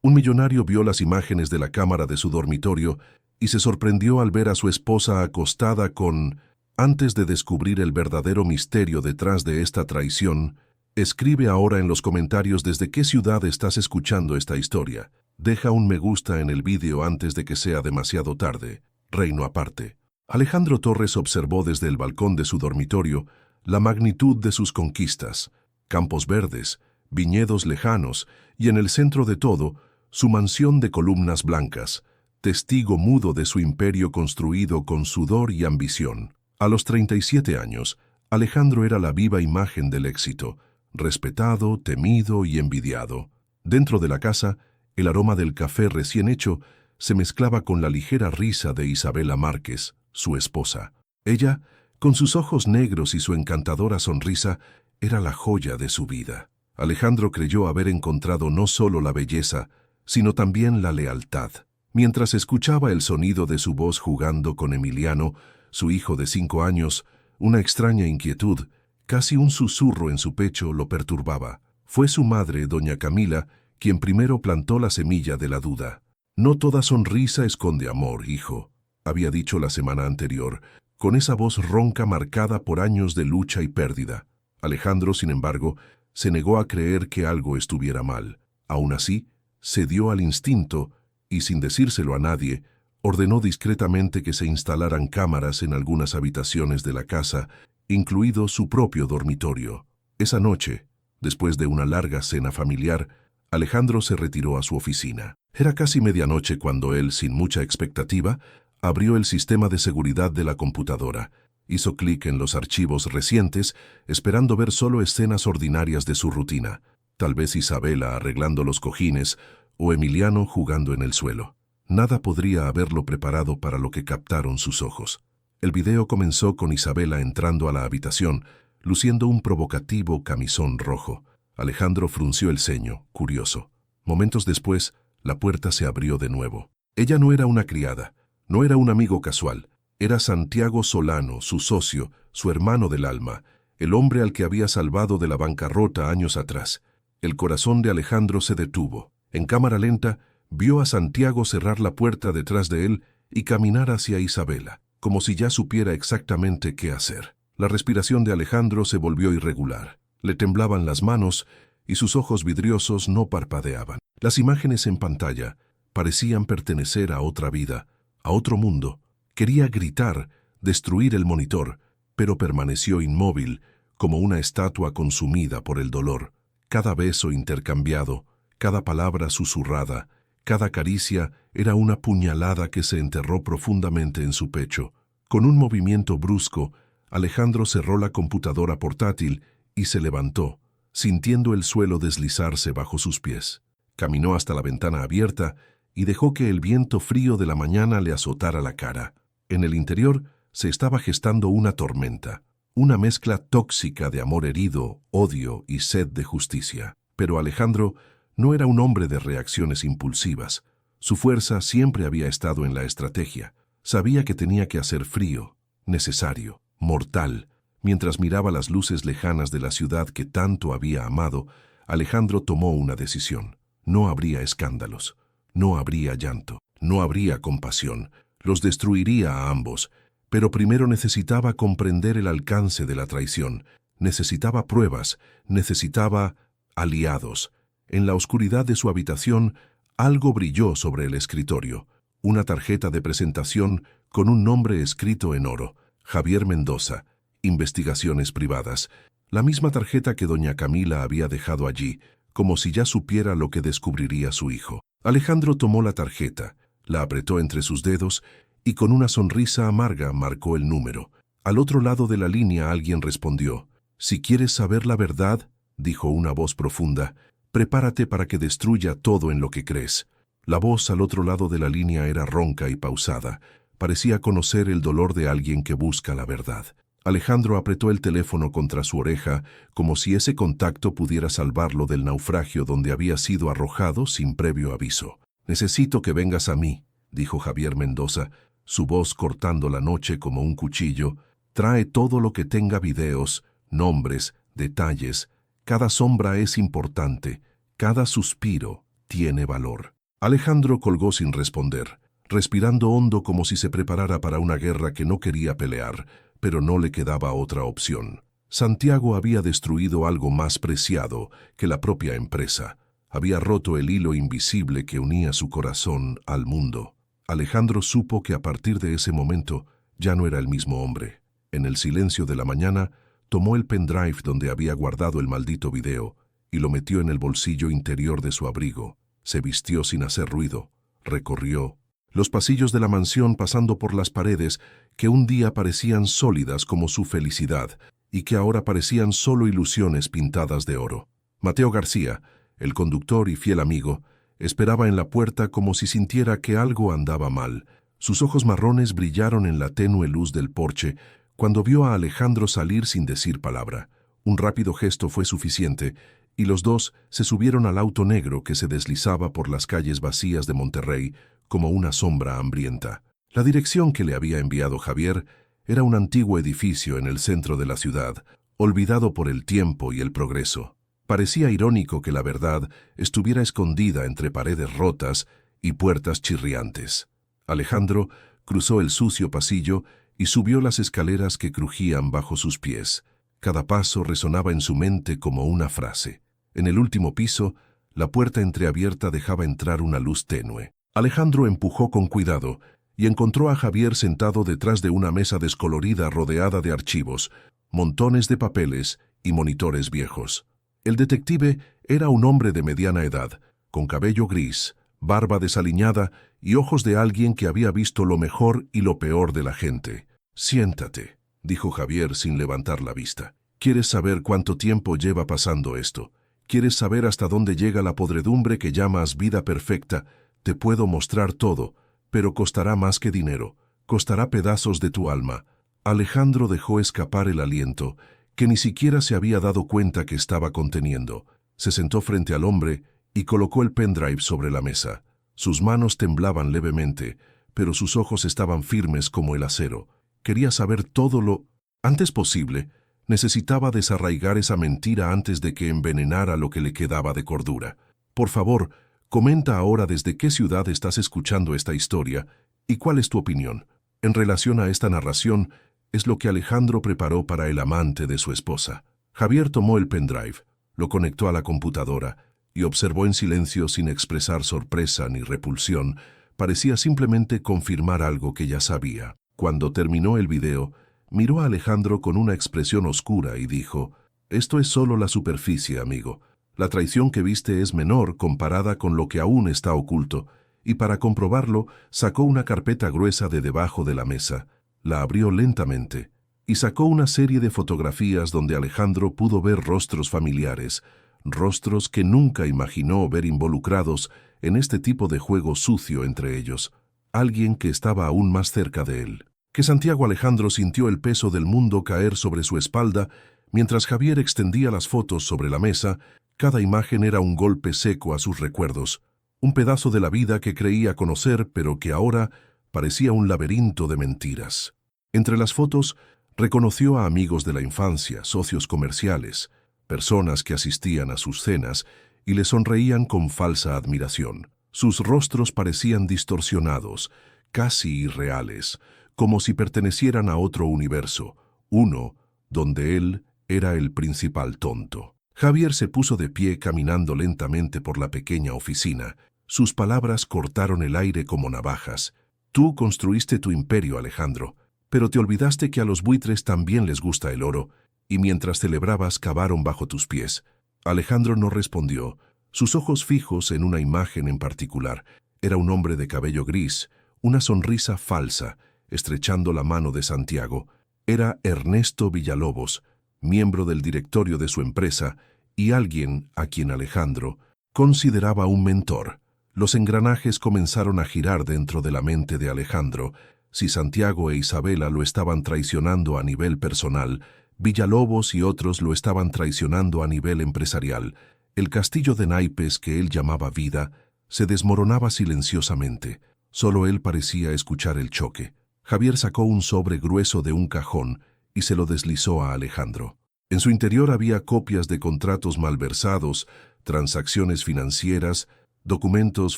Un millonario vio las imágenes de la cámara de su dormitorio y se sorprendió al ver a su esposa acostada con... Antes de descubrir el verdadero misterio detrás de esta traición, escribe ahora en los comentarios desde qué ciudad estás escuchando esta historia. Deja un me gusta en el vídeo antes de que sea demasiado tarde. Reino aparte. Alejandro Torres observó desde el balcón de su dormitorio la magnitud de sus conquistas, campos verdes, viñedos lejanos y en el centro de todo, su mansión de columnas blancas, testigo mudo de su imperio construido con sudor y ambición. A los 37 años, Alejandro era la viva imagen del éxito, respetado, temido y envidiado. Dentro de la casa, el aroma del café recién hecho se mezclaba con la ligera risa de Isabela Márquez, su esposa. Ella, con sus ojos negros y su encantadora sonrisa, era la joya de su vida. Alejandro creyó haber encontrado no solo la belleza, sino también la lealtad. Mientras escuchaba el sonido de su voz jugando con Emiliano, su hijo de 5 años, una extraña inquietud, casi un susurro en su pecho lo perturbaba. Fue su madre, doña Camila, quien primero plantó la semilla de la duda. «No toda sonrisa esconde amor, hijo», había dicho la semana anterior, con esa voz ronca marcada por años de lucha y pérdida. Alejandro, sin embargo, se negó a creer que algo estuviera mal. Aún así, cedió al instinto y, sin decírselo a nadie, ordenó discretamente que se instalaran cámaras en algunas habitaciones de la casa, incluido su propio dormitorio. Esa noche, después de una larga cena familiar, Alejandro se retiró a su oficina. Era casi medianoche cuando él, sin mucha expectativa, abrió el sistema de seguridad de la computadora. Hizo clic en los archivos recientes, esperando ver solo escenas ordinarias de su rutina. Tal vez Isabela arreglando los cojines o Emiliano jugando en el suelo. Nada podría haberlo preparado para lo que captaron sus ojos. El video comenzó con Isabela entrando a la habitación, luciendo un provocativo camisón rojo. Alejandro frunció el ceño, curioso. Momentos después, la puerta se abrió de nuevo. Ella no era una criada, no era un amigo casual. Era Santiago Solano, su socio, su hermano del alma, el hombre al que había salvado de la bancarrota años atrás. El corazón de Alejandro se detuvo. En cámara lenta, vio a Santiago cerrar la puerta detrás de él y caminar hacia Isabela, como si ya supiera exactamente qué hacer. La respiración de Alejandro se volvió irregular. Le temblaban las manos y sus ojos vidriosos no parpadeaban. Las imágenes en pantalla parecían pertenecer a otra vida, a otro mundo. Quería gritar, destruir el monitor, pero permaneció inmóvil, como una estatua consumida por el dolor. Cada beso intercambiado, cada palabra susurrada, cada caricia era una puñalada que se enterró profundamente en su pecho. Con un movimiento brusco, Alejandro cerró la computadora portátil y se levantó, sintiendo el suelo deslizarse bajo sus pies. Caminó hasta la ventana abierta y dejó que el viento frío de la mañana le azotara la cara. En el interior se estaba gestando una tormenta, una mezcla tóxica de amor herido, odio y sed de justicia. Pero Alejandro no era un hombre de reacciones impulsivas. Su fuerza siempre había estado en la estrategia. Sabía que tenía que hacer frío, necesario, mortal. Mientras miraba las luces lejanas de la ciudad que tanto había amado, Alejandro tomó una decisión. No habría escándalos, no habría llanto, no habría compasión. Los destruiría a ambos, pero primero necesitaba comprender el alcance de la traición. Necesitaba pruebas, necesitaba aliados. En la oscuridad de su habitación, algo brilló sobre el escritorio. Una tarjeta de presentación con un nombre escrito en oro. Javier Mendoza, Investigaciones Privadas. La misma tarjeta que doña Camila había dejado allí, como si ya supiera lo que descubriría su hijo. Alejandro tomó la tarjeta, la apretó entre sus dedos y con una sonrisa amarga marcó el número. Al otro lado de la línea alguien respondió. «Si quieres saber la verdad», dijo una voz profunda, «prepárate para que destruya todo en lo que crees». La voz al otro lado de la línea era ronca y pausada. Parecía conocer el dolor de alguien que busca la verdad. Alejandro apretó el teléfono contra su oreja, como si ese contacto pudiera salvarlo del naufragio donde había sido arrojado sin previo aviso. «Necesito que vengas a mí», dijo Javier Mendoza, su voz cortando la noche como un cuchillo. «Trae todo lo que tenga videos, nombres, detalles. Cada sombra es importante, cada suspiro, tiene valor. Alejandro colgó sin responder, respirando hondo como si se preparara para una guerra que no quería pelear, pero no le quedaba otra opción. Santiago había destruido algo más preciado que la propia empresa. Había roto el hilo invisible que unía su corazón al mundo. Alejandro supo que a partir de ese momento ya no era el mismo hombre. En el silencio de la mañana, tomó el pendrive donde había guardado el maldito video y lo metió en el bolsillo interior de su abrigo. Se vistió sin hacer ruido. Recorrió los pasillos de la mansión pasando por las paredes que un día parecían sólidas como su felicidad y que ahora parecían solo ilusiones pintadas de oro. Mateo García, el conductor y fiel amigo, esperaba en la puerta como si sintiera que algo andaba mal. Sus ojos marrones brillaron en la tenue luz del porche cuando vio a Alejandro salir sin decir palabra. Un rápido gesto fue suficiente y los dos se subieron al auto negro que se deslizaba por las calles vacías de Monterrey como una sombra hambrienta. La dirección que le había enviado Javier era un antiguo edificio en el centro de la ciudad, olvidado por el tiempo y el progreso. Parecía irónico que la verdad estuviera escondida entre paredes rotas y puertas chirriantes. Alejandro cruzó el sucio pasillo y subió las escaleras que crujían bajo sus pies. Cada paso resonaba en su mente como una frase. En el último piso, la puerta entreabierta dejaba entrar una luz tenue. Alejandro empujó con cuidado y encontró a Javier sentado detrás de una mesa descolorida rodeada de archivos, montones de papeles y monitores viejos. El detective era un hombre de mediana edad, con cabello gris, barba desaliñada y ojos de alguien que había visto lo mejor y lo peor de la gente. «Siéntate», dijo Javier sin levantar la vista. «¿Quieres saber cuánto tiempo lleva pasando esto? ¿Quieres saber hasta dónde llega la podredumbre que llamas vida perfecta? Te puedo mostrar todo, pero costará más que dinero. Costará pedazos de tu alma». Alejandro dejó escapar el aliento, que ni siquiera se había dado cuenta que estaba conteniendo. Se sentó frente al hombre y colocó el pendrive sobre la mesa. Sus manos temblaban levemente, pero sus ojos estaban firmes como el acero. Quería saber todo lo antes posible. Necesitaba desarraigar esa mentira antes de que envenenara lo que le quedaba de cordura. «Por favor, comenta ahora desde qué ciudad estás escuchando esta historia y cuál es tu opinión en relación a esta narración». Es lo que Alejandro preparó para el amante de su esposa. Javier tomó el pendrive, lo conectó a la computadora y observó en silencio sin expresar sorpresa ni repulsión. Parecía simplemente confirmar algo que ya sabía. Cuando terminó el video, miró a Alejandro con una expresión oscura y dijo: «Esto es solo la superficie, amigo. La traición que viste es menor comparada con lo que aún está oculto». Y para comprobarlo, sacó una carpeta gruesa de debajo de la mesa. La abrió lentamente y sacó una serie de fotografías donde Alejandro pudo ver rostros familiares, rostros que nunca imaginó ver involucrados en este tipo de juego sucio entre ellos. Alguien que estaba aún más cerca de él. Que Santiago Alejandro sintió el peso del mundo caer sobre su espalda mientras Javier extendía las fotos sobre la mesa. Cada imagen era un golpe seco a sus recuerdos, un pedazo de la vida que creía conocer pero que ahora parecía un laberinto de mentiras. Entre las fotos, reconoció a amigos de la infancia, socios comerciales, personas que asistían a sus cenas y le sonreían con falsa admiración. Sus rostros parecían distorsionados, casi irreales, como si pertenecieran a otro universo, uno donde él era el principal tonto. Javier se puso de pie caminando lentamente por la pequeña oficina. Sus palabras cortaron el aire como navajas. «Tú construiste tu imperio, Alejandro, pero te olvidaste que a los buitres también les gusta el oro, y mientras celebrabas cavaron bajo tus pies». Alejandro no respondió, sus ojos fijos en una imagen en particular. Era un hombre de cabello gris, una sonrisa falsa, estrechando la mano de Santiago. Era Ernesto Villalobos, miembro del directorio de su empresa, y alguien a quien Alejandro consideraba un mentor. Los engranajes comenzaron a girar dentro de la mente de Alejandro. Si Santiago e Isabela lo estaban traicionando a nivel personal, Villalobos y otros lo estaban traicionando a nivel empresarial. El castillo de naipes que él llamaba vida se desmoronaba silenciosamente. Solo él parecía escuchar el choque. Javier sacó un sobre grueso de un cajón y se lo deslizó a Alejandro. En su interior había copias de contratos malversados, transacciones financieras, documentos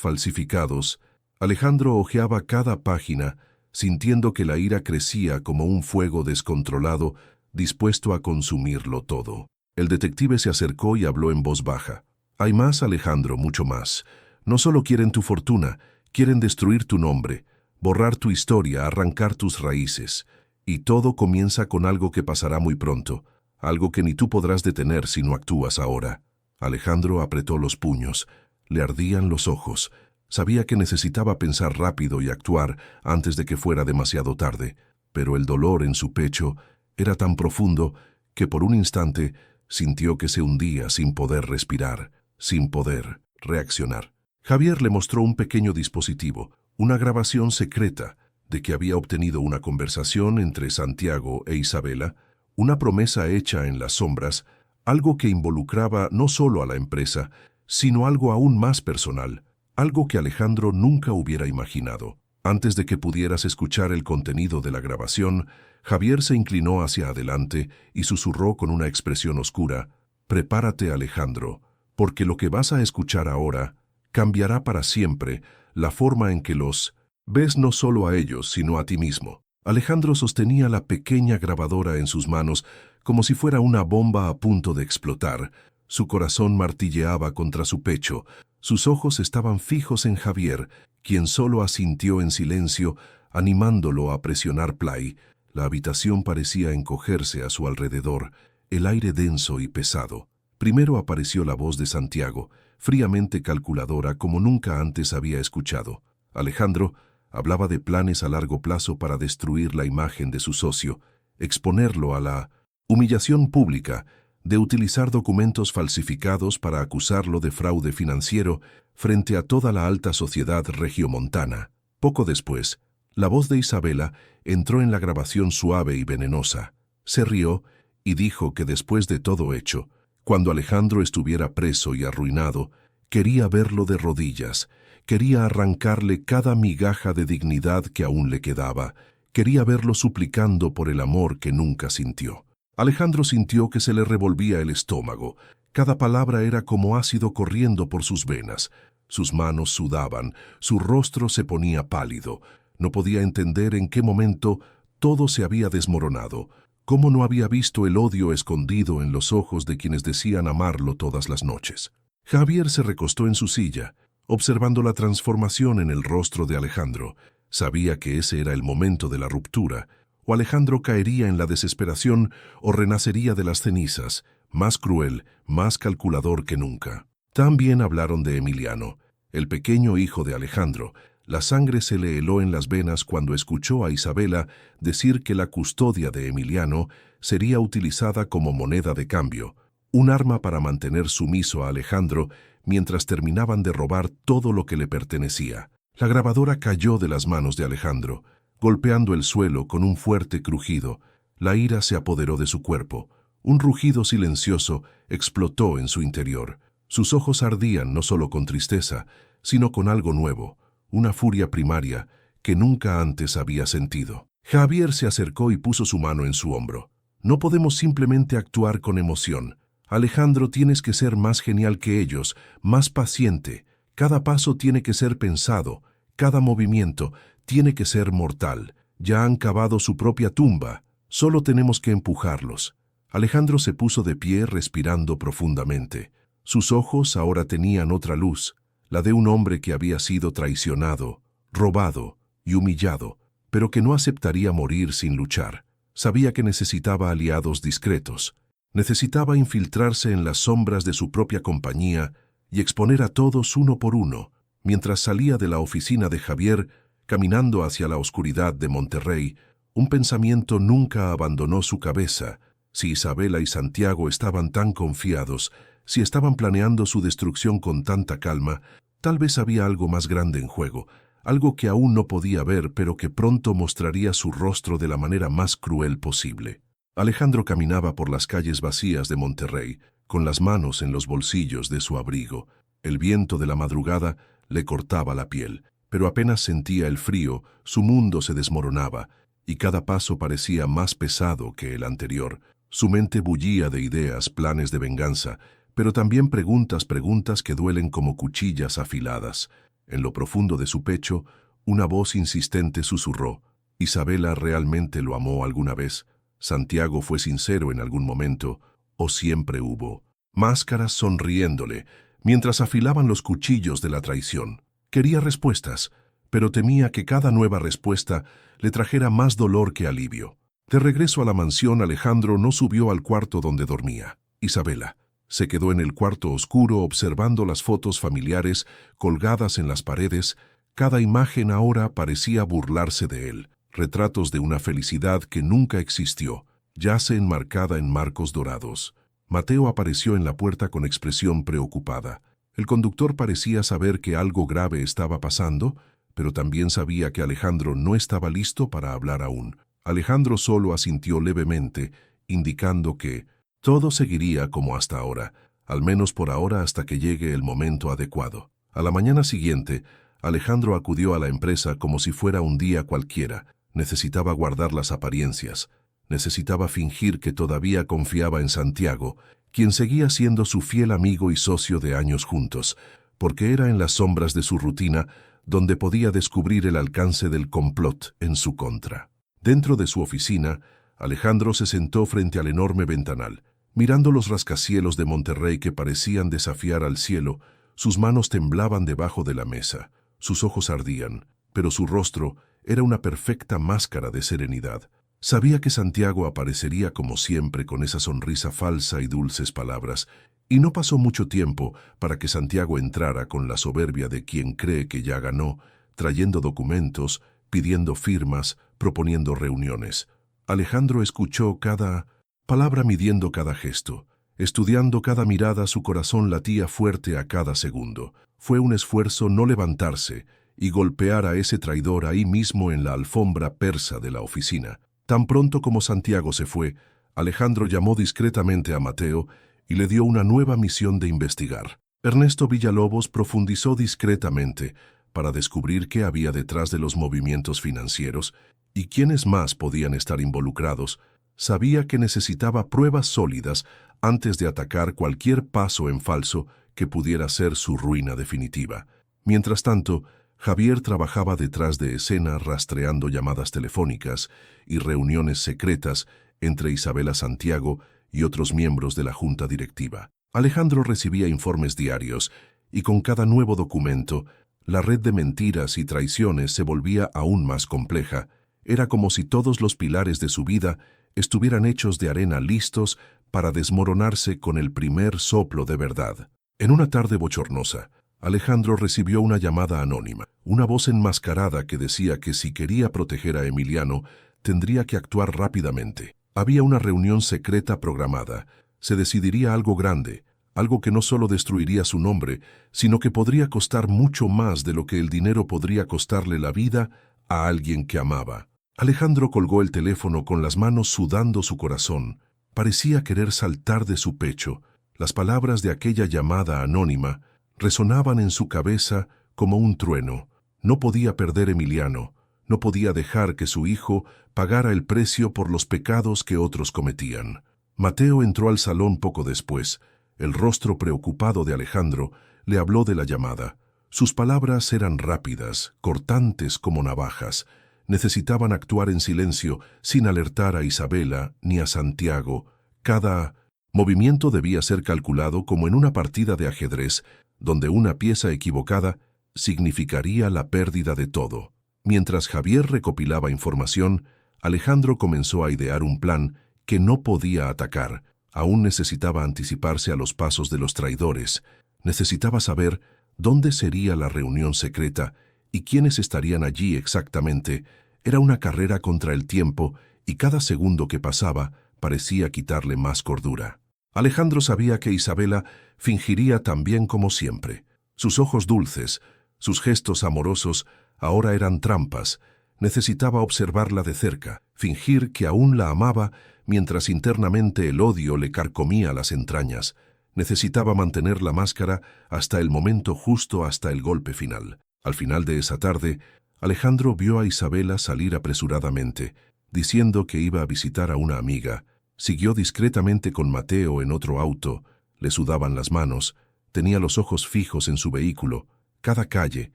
falsificados. Alejandro hojeaba cada página, sintiendo que la ira crecía como un fuego descontrolado, dispuesto a consumirlo todo. El detective se acercó y habló en voz baja. «Hay más, Alejandro, mucho más. No solo quieren tu fortuna, quieren destruir tu nombre, borrar tu historia, arrancar tus raíces. Y todo comienza con algo que pasará muy pronto, algo que ni tú podrás detener si no actúas ahora». Alejandro apretó los puños. Le ardían los ojos. Sabía que necesitaba pensar rápido y actuar antes de que fuera demasiado tarde, pero el dolor en su pecho era tan profundo que por un instante sintió que se hundía sin poder respirar, sin poder reaccionar. Javier le mostró un pequeño dispositivo, una grabación secreta de que había obtenido una conversación entre Santiago e Isabela, una promesa hecha en las sombras, algo que involucraba no solo a la empresa, sino algo aún más personal, algo que Alejandro nunca hubiera imaginado. Antes de que pudieras escuchar el contenido de la grabación, Javier se inclinó hacia adelante y susurró con una expresión oscura: «Prepárate, Alejandro, porque lo que vas a escuchar ahora cambiará para siempre la forma en que los ves no solo a ellos, sino a ti mismo». Alejandro sostenía la pequeña grabadora en sus manos como si fuera una bomba a punto de explotar. Su corazón martilleaba contra su pecho. Sus ojos estaban fijos en Javier, quien solo asintió en silencio, animándolo a presionar play. La habitación parecía encogerse a su alrededor, el aire denso y pesado. Primero apareció la voz de Santiago, fríamente calculadora como nunca antes había escuchado. Alejandro hablaba de planes a largo plazo para destruir la imagen de su socio, exponerlo a la humillación pública, de utilizar documentos falsificados para acusarlo de fraude financiero frente a toda la alta sociedad regiomontana. Poco después, la voz de Isabela entró en la grabación suave y venenosa. Se rió y dijo que después de todo hecho, cuando Alejandro estuviera preso y arruinado, quería verlo de rodillas, quería arrancarle cada migaja de dignidad que aún le quedaba, quería verlo suplicando por el amor que nunca sintió. Alejandro sintió que se le revolvía el estómago. Cada palabra era como ácido corriendo por sus venas. Sus manos sudaban, su rostro se ponía pálido. No podía entender en qué momento todo se había desmoronado, cómo no había visto el odio escondido en los ojos de quienes decían amarlo todas las noches. Javier se recostó en su silla, observando la transformación en el rostro de Alejandro. Sabía que ese era el momento de la ruptura, o Alejandro caería en la desesperación o renacería de las cenizas, más cruel, más calculador que nunca. También hablaron de Emiliano, el pequeño hijo de Alejandro. La sangre se le heló en las venas cuando escuchó a Isabela decir que la custodia de Emiliano sería utilizada como moneda de cambio, un arma para mantener sumiso a Alejandro mientras terminaban de robar todo lo que le pertenecía. La grabadora cayó de las manos de Alejandro, golpeando el suelo con un fuerte crujido. La ira se apoderó de su cuerpo. Un rugido silencioso explotó en su interior. Sus ojos ardían no solo con tristeza, sino con algo nuevo, una furia primaria que nunca antes había sentido. Javier se acercó y puso su mano en su hombro. «No podemos simplemente actuar con emoción. Alejandro, tienes que ser más genial que ellos, más paciente. Cada paso tiene que ser pensado, cada movimiento tiene que ser mortal. Ya han cavado su propia tumba, solo tenemos que empujarlos». Alejandro se puso de pie respirando profundamente. Sus ojos ahora tenían otra luz, la de un hombre que había sido traicionado, robado y humillado, pero que no aceptaría morir sin luchar. Sabía que necesitaba aliados discretos. Necesitaba infiltrarse en las sombras de su propia compañía y exponer a todos uno por uno. Mientras salía de la oficina de Javier, caminando hacia la oscuridad de Monterrey, un pensamiento nunca abandonó su cabeza. Si Isabela y Santiago estaban tan confiados, si estaban planeando su destrucción con tanta calma, tal vez había algo más grande en juego, algo que aún no podía ver, pero que pronto mostraría su rostro de la manera más cruel posible. Alejandro caminaba por las calles vacías de Monterrey, con las manos en los bolsillos de su abrigo. El viento de la madrugada le cortaba la piel, pero apenas sentía el frío, su mundo se desmoronaba, y cada paso parecía más pesado que el anterior. Su mente bullía de ideas, planes de venganza, pero también preguntas que duelen como cuchillas afiladas. En lo profundo de su pecho, una voz insistente susurró: ¿Isabela realmente lo amó alguna vez? ¿Santiago fue sincero en algún momento? ¿O siempre hubo máscaras sonriéndole mientras afilaban los cuchillos de la traición? Quería respuestas, pero temía que cada nueva respuesta le trajera más dolor que alivio. De regreso a la mansión, Alejandro no subió al cuarto donde dormía Isabela. Se quedó en el cuarto oscuro observando las fotos familiares colgadas en las paredes. Cada imagen ahora parecía burlarse de él. Retratos de una felicidad que nunca existió, yace enmarcada en marcos dorados. Mateo apareció en la puerta con expresión preocupada. El conductor parecía saber que algo grave estaba pasando, pero también sabía que Alejandro no estaba listo para hablar aún. Alejandro solo asintió levemente, indicando que todo seguiría como hasta ahora, al menos por ahora hasta que llegue el momento adecuado. A la mañana siguiente, Alejandro acudió a la empresa como si fuera un día cualquiera. Necesitaba guardar las apariencias. Necesitaba fingir que todavía confiaba en Santiago, quien seguía siendo su fiel amigo y socio de años juntos, porque era en las sombras de su rutina donde podía descubrir el alcance del complot en su contra. Dentro de su oficina, Alejandro se sentó frente al enorme ventanal. Mirando los rascacielos de Monterrey que parecían desafiar al cielo, sus manos temblaban debajo de la mesa, sus ojos ardían, pero su rostro era una perfecta máscara de serenidad. Sabía que Santiago aparecería como siempre con esa sonrisa falsa y dulces palabras, y no pasó mucho tiempo para que Santiago entrara con la soberbia de quien cree que ya ganó, trayendo documentos, pidiendo firmas, proponiendo reuniones. Alejandro escuchó cada palabra, midiendo cada gesto, estudiando cada mirada. Su corazón latía fuerte a cada segundo. Fue un esfuerzo no levantarse y golpear a ese traidor ahí mismo en la alfombra persa de la oficina. Tan pronto como Santiago se fue, Alejandro llamó discretamente a Mateo y le dio una nueva misión de investigar. Ernesto Villalobos profundizó discretamente para descubrir qué había detrás de los movimientos financieros y quiénes más podían estar involucrados. Sabía que necesitaba pruebas sólidas antes de atacar cualquier paso en falso que pudiera ser su ruina definitiva. Mientras tanto, Javier trabajaba detrás de escena rastreando llamadas telefónicas y reuniones secretas entre Isabela, Santiago y otros miembros de la junta directiva. Alejandro recibía informes diarios y con cada nuevo documento, la red de mentiras y traiciones se volvía aún más compleja. Era como si todos los pilares de su vida estuvieran hechos de arena, listos para desmoronarse con el primer soplo de verdad. En una tarde bochornosa, Alejandro recibió una llamada anónima, una voz enmascarada que decía que si quería proteger a Emiliano, tendría que actuar rápidamente. Había una reunión secreta programada. Se decidiría algo grande, algo que no solo destruiría su nombre, sino que podría costar mucho más de lo que el dinero podría costarle la vida a alguien que amaba. Alejandro colgó el teléfono con las manos sudando. Su corazón parecía querer saltar de su pecho. Las palabras de aquella llamada anónima resonaban en su cabeza como un trueno. No podía perder a Emiliano, no podía dejar que su hijo pagara el precio por los pecados que otros cometían. Mateo entró al salón poco después. El rostro preocupado de Alejandro le habló de la llamada. Sus palabras eran rápidas, cortantes como navajas. Necesitaban actuar en silencio, sin alertar a Isabela ni a Santiago. Cada movimiento debía ser calculado como en una partida de ajedrez, donde una pieza equivocada significaría la pérdida de todo. Mientras Javier recopilaba información, Alejandro comenzó a idear un plan que no podía atacar. Aún necesitaba anticiparse a los pasos de los traidores. Necesitaba saber dónde sería la reunión secreta y quiénes estarían allí exactamente. Era una carrera contra el tiempo y cada segundo que pasaba parecía quitarle más cordura. Alejandro sabía que Isabela fingiría tan bien como siempre. Sus ojos dulces, sus gestos amorosos, ahora eran trampas. Necesitaba observarla de cerca, fingir que aún la amaba mientras internamente el odio le carcomía las entrañas. Necesitaba mantener la máscara hasta el momento justo, hasta el golpe final. Al final de esa tarde, Alejandro vio a Isabela salir apresuradamente, diciendo que iba a visitar a una amiga. Siguió discretamente con Mateo en otro auto. Le sudaban las manos, tenía los ojos fijos en su vehículo. Cada calle,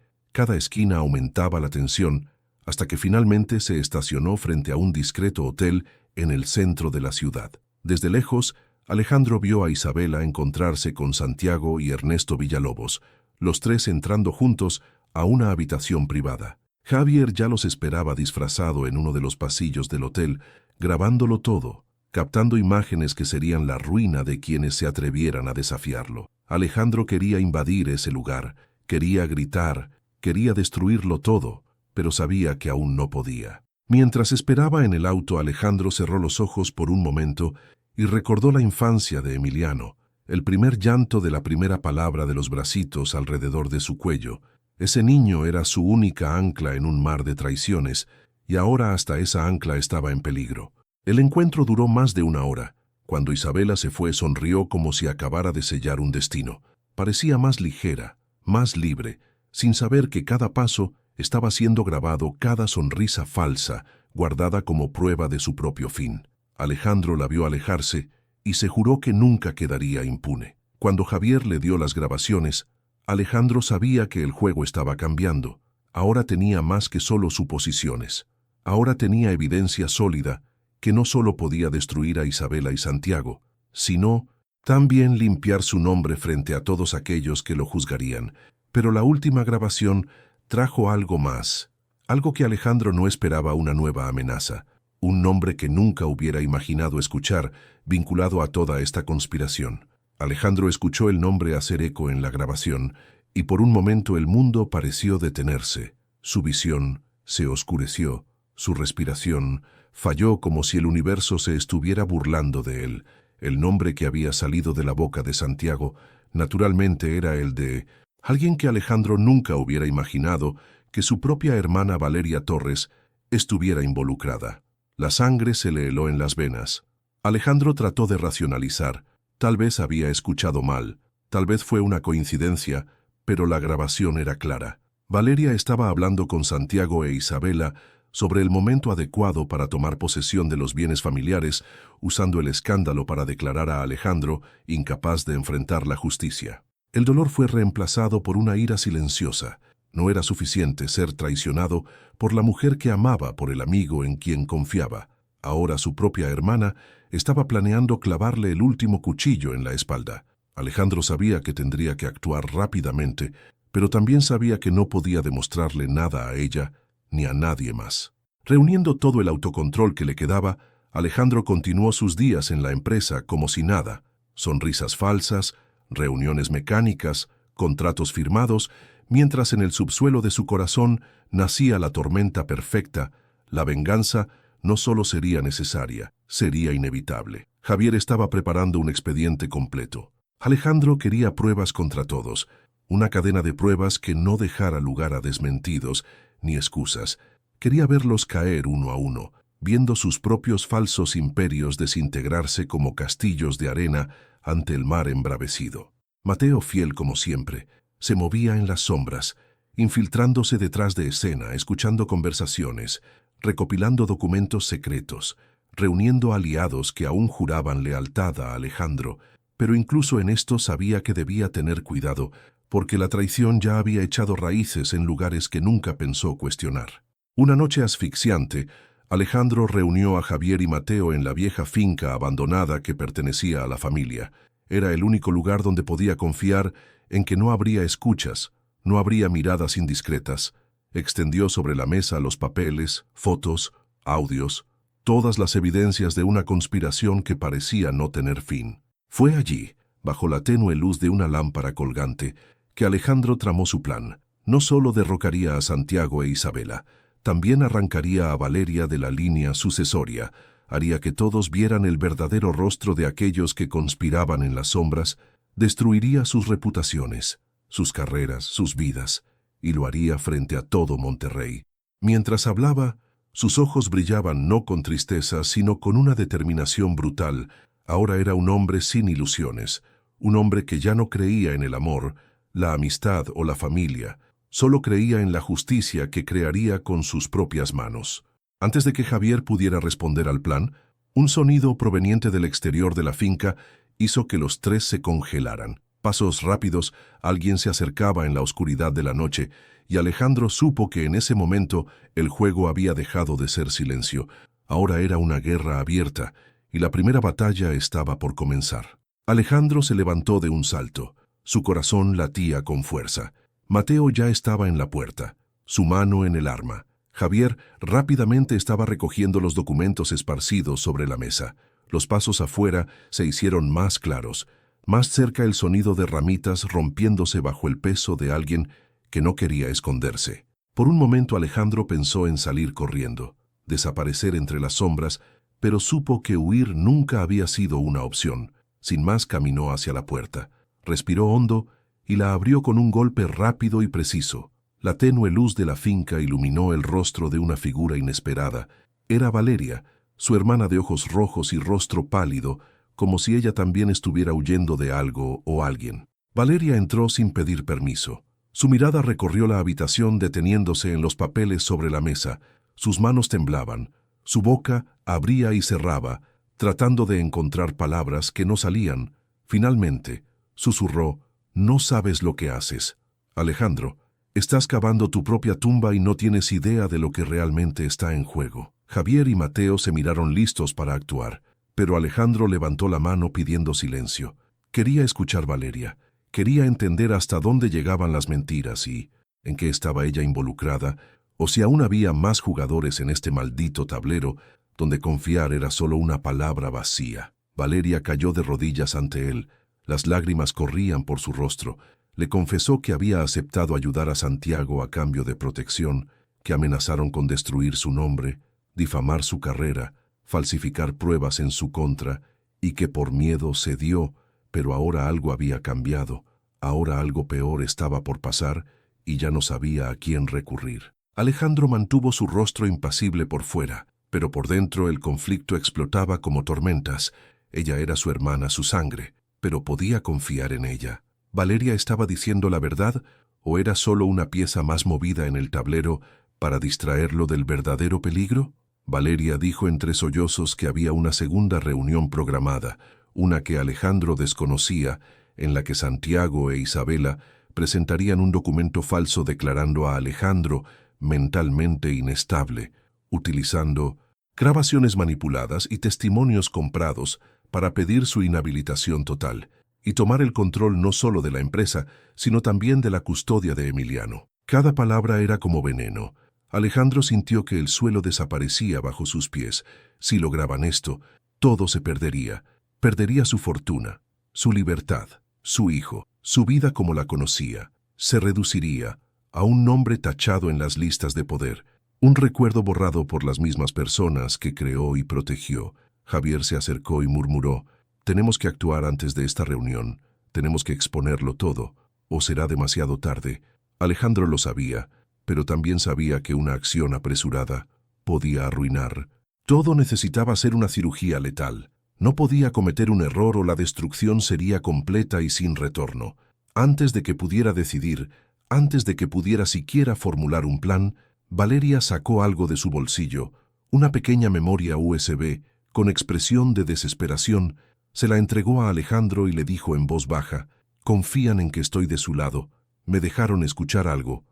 cada esquina aumentaba la tensión, hasta que finalmente se estacionó frente a un discreto hotel en el centro de la ciudad. Desde lejos, Alejandro vio a Isabela encontrarse con Santiago y Ernesto Villalobos, los tres entrando juntos a una habitación privada. Javier ya los esperaba disfrazado en uno de los pasillos del hotel, grabándolo todo, captando imágenes que serían la ruina de quienes se atrevieran a desafiarlo. Alejandro quería invadir ese lugar, quería gritar, quería destruirlo todo, pero sabía que aún no podía. Mientras esperaba en el auto, Alejandro cerró los ojos por un momento y recordó la infancia de Emiliano, el primer llanto de la primera palabra de los bracitos alrededor de su cuello. Ese niño era su única ancla en un mar de traiciones, y ahora hasta esa ancla estaba en peligro. El encuentro duró más de una hora. Cuando Isabela se fue, sonrió como si acabara de sellar un destino. Parecía más ligera, más libre, sin saber que cada paso estaba siendo grabado, cada sonrisa falsa, guardada como prueba de su propio fin. Alejandro la vio alejarse y se juró que nunca quedaría impune. Cuando Javier le dio las grabaciones, Alejandro sabía que el juego estaba cambiando. Ahora tenía más que solo suposiciones. Ahora tenía evidencia sólida que no solo podía destruir a Isabela y Santiago, sino también limpiar su nombre frente a todos aquellos que lo juzgarían. Pero la última grabación trajo algo más, algo que Alejandro no esperaba: una nueva amenaza, un nombre que nunca hubiera imaginado escuchar, vinculado a toda esta conspiración. Alejandro escuchó el nombre hacer eco en la grabación, y por un momento el mundo pareció detenerse. Su visión se oscureció, su respiración falló, como si el universo se estuviera burlando de él. El nombre que había salido de la boca de Santiago, naturalmente, era el de alguien que Alejandro nunca hubiera imaginado que su propia hermana Valeria Torres estuviera involucrada. La sangre se le heló en las venas. Alejandro trató de racionalizar. Tal vez había escuchado mal, tal vez fue una coincidencia, pero la grabación era clara. Valeria estaba hablando con Santiago e Isabela sobre el momento adecuado para tomar posesión de los bienes familiares, usando el escándalo para declarar a Alejandro incapaz de enfrentar la justicia. El dolor fue reemplazado por una ira silenciosa. No era suficiente ser traicionado por la mujer que amaba, por el amigo en quien confiaba. Ahora su propia hermana estaba planeando clavarle el último cuchillo en la espalda. Alejandro sabía que tendría que actuar rápidamente, pero también sabía que no podía demostrarle nada a ella ni a nadie más. Reuniendo todo el autocontrol que le quedaba, Alejandro continuó sus días en la empresa como si nada. Sonrisas falsas, reuniones mecánicas, contratos firmados, mientras en el subsuelo de su corazón nacía la tormenta perfecta. La venganza no solo sería necesaria, sería inevitable. Javier estaba preparando un expediente completo. Alejandro quería pruebas contra todos, una cadena de pruebas que no dejara lugar a desmentidos ni excusas. Quería verlos caer uno a uno, viendo sus propios falsos imperios desintegrarse como castillos de arena ante el mar embravecido. Mateo, fiel como siempre, se movía en las sombras, infiltrándose detrás de escena, escuchando conversaciones, recopilando documentos secretos, reuniendo aliados que aún juraban lealtad a Alejandro, pero incluso en esto sabía que debía tener cuidado, porque la traición ya había echado raíces en lugares que nunca pensó cuestionar. Una noche asfixiante, Alejandro reunió a Javier y Mateo en la vieja finca abandonada que pertenecía a la familia. Era el único lugar donde podía confiar en que no habría escuchas, no habría miradas indiscretas. Extendió sobre la mesa los papeles, fotos, audios, todas las evidencias de una conspiración que parecía no tener fin. Fue allí, bajo la tenue luz de una lámpara colgante, que Alejandro tramó su plan. No solo derrocaría a Santiago e Isabela, también arrancaría a Valeria de la línea sucesoria, haría que todos vieran el verdadero rostro de aquellos que conspiraban en las sombras, destruiría sus reputaciones, sus carreras, sus vidas, y lo haría frente a todo Monterrey. Mientras hablaba, sus ojos brillaban no con tristeza, sino con una determinación brutal. Ahora era un hombre sin ilusiones, un hombre que ya no creía en el amor, la amistad o la familia, solo creía en la justicia que crearía con sus propias manos. Antes de que Javier pudiera responder al plan, un sonido proveniente del exterior de la finca hizo que los tres se congelaran. Pasos rápidos, alguien se acercaba en la oscuridad de la noche, y Alejandro supo que en ese momento el juego había dejado de ser silencio. Ahora era una guerra abierta, y la primera batalla estaba por comenzar. Alejandro se levantó de un salto. Su corazón latía con fuerza. Mateo ya estaba en la puerta, su mano en el arma. Javier rápidamente estaba recogiendo los documentos esparcidos sobre la mesa. Los pasos afuera se hicieron más claros. Más cerca el sonido de ramitas rompiéndose bajo el peso de alguien que no quería esconderse. Por un momento Alejandro pensó en salir corriendo, desaparecer entre las sombras, pero supo que huir nunca había sido una opción. Sin más caminó hacia la puerta, respiró hondo y la abrió con un golpe rápido y preciso. La tenue luz de la finca iluminó el rostro de una figura inesperada. Era Valeria, su hermana de ojos rojos y rostro pálido, como si ella también estuviera huyendo de algo o alguien. Valeria entró sin pedir permiso. Su mirada recorrió la habitación deteniéndose en los papeles sobre la mesa. Sus manos temblaban. Su boca abría y cerraba, tratando de encontrar palabras que no salían. Finalmente, susurró: «No sabes lo que haces, Alejandro. Estás cavando tu propia tumba y no tienes idea de lo que realmente está en juego». Javier y Mateo se miraron listos para actuar, pero Alejandro levantó la mano pidiendo silencio. Quería escuchar Valeria. Quería entender hasta dónde llegaban las mentiras y en qué estaba ella involucrada, o si aún había más jugadores en este maldito tablero donde confiar era solo una palabra vacía. Valeria cayó de rodillas ante él. Las lágrimas corrían por su rostro. Le confesó que había aceptado ayudar a Santiago a cambio de protección, que amenazaron con destruir su nombre, difamar su carrera, falsificar pruebas en su contra, y que por miedo cedió, pero ahora algo había cambiado. Ahora algo peor estaba por pasar y ya no sabía a quién recurrir. Alejandro mantuvo su rostro impasible por fuera, pero por dentro el conflicto explotaba como tormentas. Ella era su hermana, su sangre, pero podía confiar en ella. ¿Valeria estaba diciendo la verdad o era solo una pieza más movida en el tablero para distraerlo del verdadero peligro? Valeria dijo entre sollozos que había una segunda reunión programada, una que Alejandro desconocía, en la que Santiago e Isabela presentarían un documento falso declarando a Alejandro mentalmente inestable, utilizando grabaciones manipuladas y testimonios comprados para pedir su inhabilitación total y tomar el control no solo de la empresa, sino también de la custodia de Emiliano. Cada palabra era como veneno. Alejandro sintió que el suelo desaparecía bajo sus pies. Si lograban esto, todo se perdería. Perdería su fortuna, su libertad, su hijo, su vida como la conocía. Se reduciría a un nombre tachado en las listas de poder, un recuerdo borrado por las mismas personas que creó y protegió. Javier se acercó y murmuró: «Tenemos que actuar antes de esta reunión. Tenemos que exponerlo todo, o será demasiado tarde». Alejandro lo sabía, pero también sabía que una acción apresurada podía arruinar. Todo necesitaba ser una cirugía letal. No podía cometer un error o la destrucción sería completa y sin retorno. Antes de que pudiera decidir, antes de que pudiera siquiera formular un plan, Valeria sacó algo de su bolsillo, una pequeña memoria USB, con expresión de desesperación. Se la entregó a Alejandro y le dijo en voz baja: «Confían en que estoy de su lado. Me dejaron escuchar algo